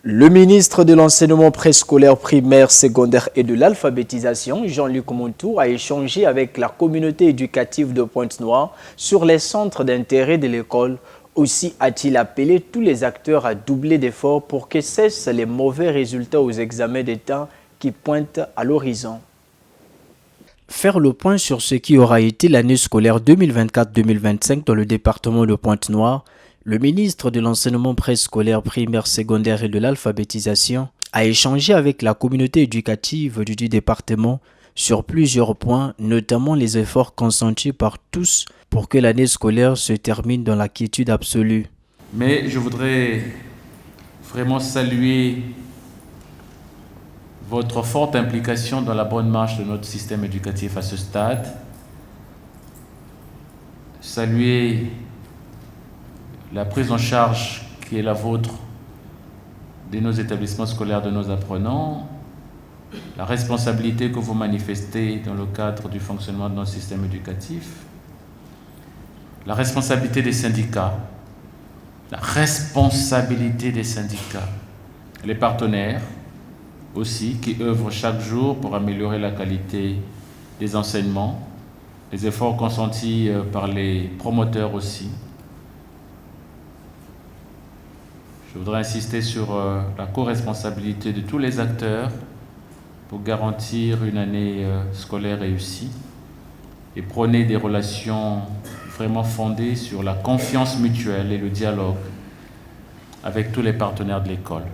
Le ministre de l'enseignement préscolaire primaire, secondaire et de l'alphabétisation, Jean-Luc Montou, a échangé avec la communauté éducative de Pointe-Noire sur les centres d'intérêt de l'école. Aussi a-t-il appelé tous les acteurs à doubler d'efforts pour que cessent les mauvais résultats aux examens d'État qui pointent à l'horizon. Faire le point sur ce qui aura été l'année scolaire 2024-2025 dans le département de Pointe-Noire, le ministre de l'enseignement préscolaire primaire, secondaire et de l'alphabétisation a échangé avec la communauté éducative du département sur plusieurs points, notamment les efforts consentis par tous pour que l'année scolaire se termine dans la quiétude absolue. Mais je voudrais vraiment saluer votre forte implication dans la bonne marche de notre système éducatif à ce stade. Saluer la prise en charge qui est la vôtre de nos établissements scolaires, de nos apprenants, la responsabilité que vous manifestez dans le cadre du fonctionnement de notre système éducatif, la responsabilité des syndicats, les partenaires aussi qui œuvrent chaque jour pour améliorer la qualité des enseignements, les efforts consentis par les promoteurs aussi. Je voudrais insister sur la co-responsabilité de tous les acteurs pour garantir une année scolaire réussie et prôner des relations vraiment fondées sur la confiance mutuelle et le dialogue avec tous les partenaires de l'école.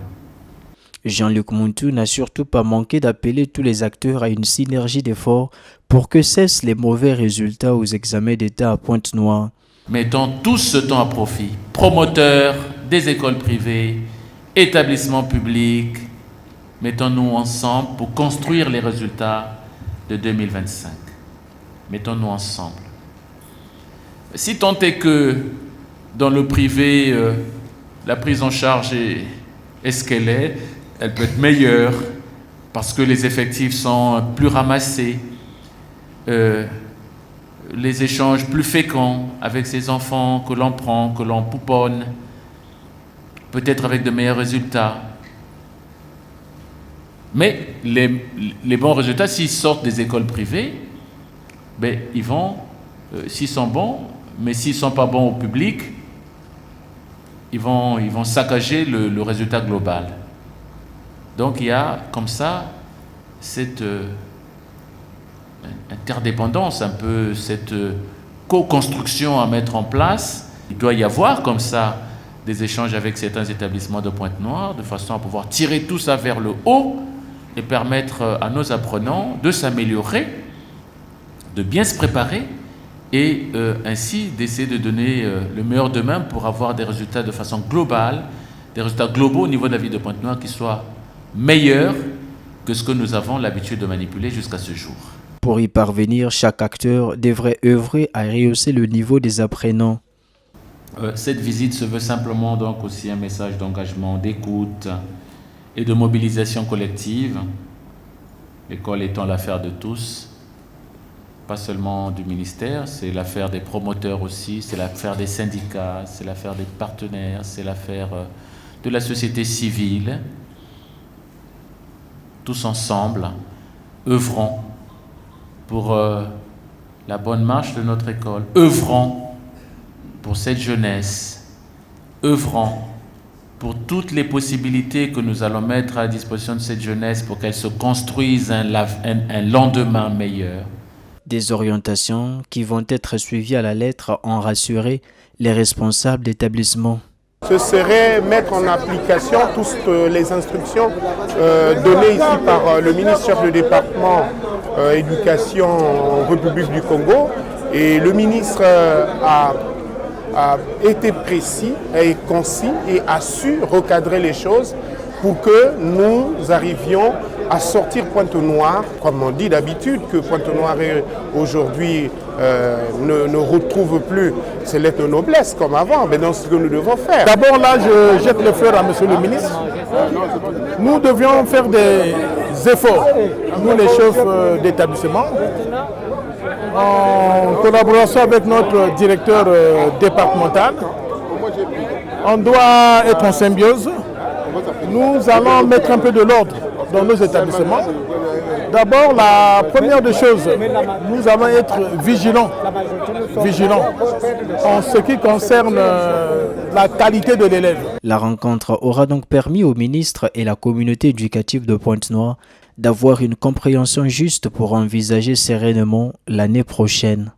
Jean-Luc Montou n'a surtout pas manqué d'appeler tous les acteurs à une synergie d'efforts pour que cessent les mauvais résultats aux examens d'État à Pointe-Noire. Mettons tous ce temps à profit, promoteurs des écoles privées, établissements publics, mettons-nous ensemble pour construire les résultats de 2025. Mettons-nous ensemble. Si tant est que dans le privé, la prise en charge est ce qu'elle est, elle peut être meilleure parce que les effectifs sont plus ramassés, les échanges plus féconds avec ces enfants que l'on prend, que l'on pouponne, peut-être avec de meilleurs résultats. Mais les bons résultats, s'ils sortent des écoles privées, ben, ils vont, s'ils sont bons, mais s'ils ne sont pas bons au public, ils vont saccager le résultat global. Donc il y a comme ça cette interdépendance, un peu cette co-construction à mettre en place. Il doit y avoir comme ça des échanges avec certains établissements de Pointe-Noire, de façon à pouvoir tirer tout ça vers le haut et permettre à nos apprenants de s'améliorer, de bien se préparer et ainsi d'essayer de donner le meilleur d'eux-mêmes pour avoir des résultats de façon globale, des résultats globaux au niveau de la ville de Pointe-Noire qui soient meilleurs que ce que nous avons l'habitude de manipuler jusqu'à ce jour. Pour y parvenir, chaque acteur devrait œuvrer à rehausser le niveau des apprenants. Cette visite se veut simplement donc aussi un message d'engagement, d'écoute et de mobilisation collective. L'école étant l'affaire de tous, pas seulement du ministère, c'est l'affaire des promoteurs aussi, c'est l'affaire des syndicats, c'est l'affaire des partenaires, c'est l'affaire de la société civile. Tous ensemble, œuvrons pour la bonne marche de notre école, œuvrons pour cette jeunesse, œuvrons pour toutes les possibilités que nous allons mettre à la disposition de cette jeunesse pour qu'elle se construise un lendemain meilleur. Des orientations qui vont être suivies à la lettre ont rassuré les responsables d'établissement. Ce serait mettre en application toutes les instructions données ici par le ministre-chef du département éducation en République du Congo. Et le ministre a été précis et concis et a su recadrer les choses pour que nous arrivions à sortir Pointe-Noire, comme on dit d'habitude, que Pointe-Noire aujourd'hui ne retrouve plus ses lettres de noblesse comme avant, mais dans ce que nous devons faire. D'abord là, je jette le fleur à monsieur le ministre. Nous devions faire des efforts, nous les chefs d'établissement, en collaboration avec notre directeur départemental. On doit être en symbiose nous allons mettre un peu de l'ordre dans nos établissements. D'abord, la première des choses, nous allons être vigilants en ce qui concerne la qualité de l'élève. La rencontre aura donc permis au ministre et la communauté éducative de Pointe-Noire d'avoir une compréhension juste pour envisager sereinement l'année prochaine.